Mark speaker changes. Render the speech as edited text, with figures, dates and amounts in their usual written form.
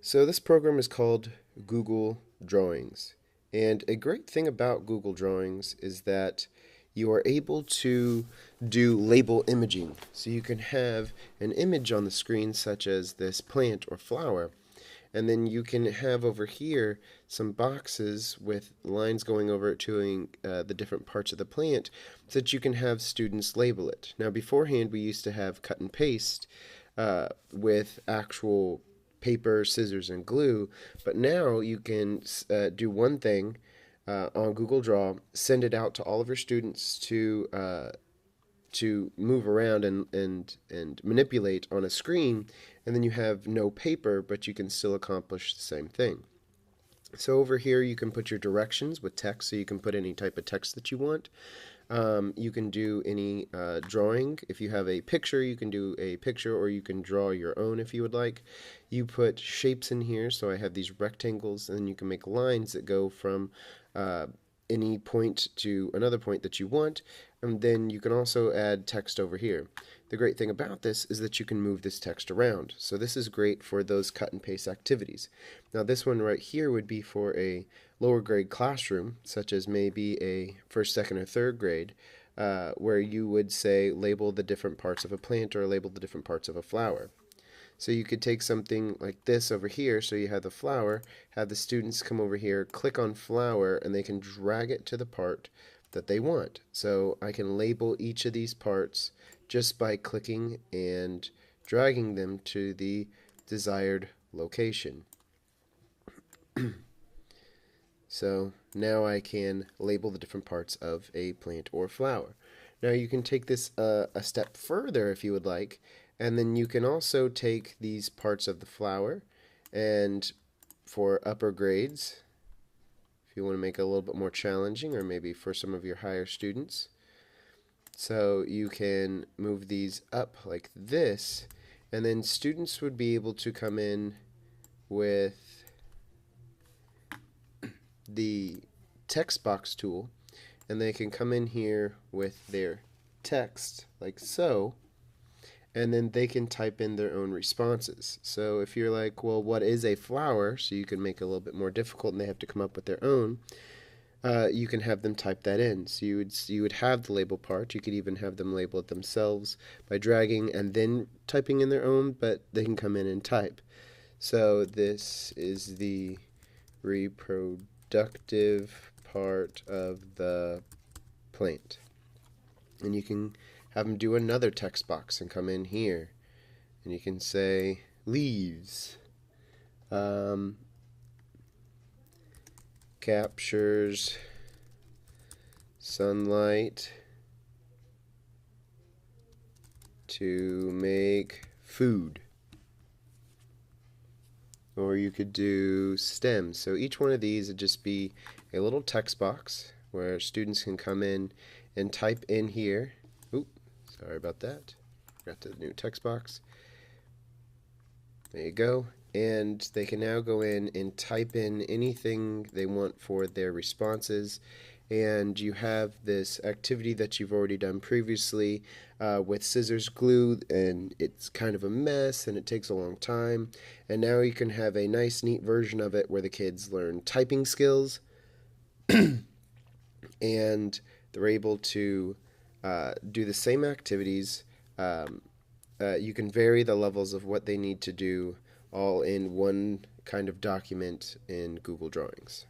Speaker 1: So this program is called Google Drawings. And a great thing about Google Drawings is that you are able to do label imaging. So you can have an image on the screen such as this plant or flower, and then you can have over here some boxes with lines going over it to the different parts of the plant so that you can have students label it. Now beforehand we used to have cut and paste with actual paper, scissors, and glue, but now you can do one thing on Google Draw, send it out to all of your students to move around and manipulate on a screen, and then you have no paper, but you can still accomplish the same thing. So over here you can put your directions with text, so you can put any type of text that you want. You can do any drawing. If you have a picture, you can do a picture, or you can draw your own if you would like. You put shapes in here, so I have these rectangles, and then you can make lines that go from any point to another point that you want, and then you can also add text over here. The great thing about this is that you can move this text around. So this is great for those cut and paste activities. Now this one right here would be for a lower grade classroom, such as maybe a first, second, or third grade, where you would say label the different parts of a plant or label the different parts of a flower. So you could take something like this over here, so you have the flower, have the students come over here, click on flower, and they can drag it to the part that they want. So I can label each of these parts just by clicking and dragging them to the desired location. So now I can label the different parts of a plant or flower. Now you can take this a step further if you would like, and then you can also take these parts of the flower, and for upper grades, if you want to make it a little bit more challenging, or maybe for some of your higher students, so you can move these up like this, and then students would be able to come in with the text box tool, and they can come in here with their text like so, and then they can type in their own responses. So if you're like, well, what is a flower? So you can make it a little bit more difficult and they have to come up with their own. You can have them type that in. So you would have the label part. You could even have them label it themselves by dragging and then typing in their own, but they can come in and type. So this is the reproductive part of the plant. And you can have them do another text box and come in here, and you can say leaves, captures sunlight to make food. Or you could do stems. So each one of these would just be a little text box where students can come in and type in here. Oop, sorry about that. Got to the new text box. There you go. And they can now go in and type in anything they want for their responses. And you have this activity that you've already done previously with scissors, glue, and it's kind of a mess and it takes a long time. And now you can have a nice, neat version of it where the kids learn typing skills and they're able to do the same activities. You can vary the levels of what they need to do all in one kind of document in Google Drawings.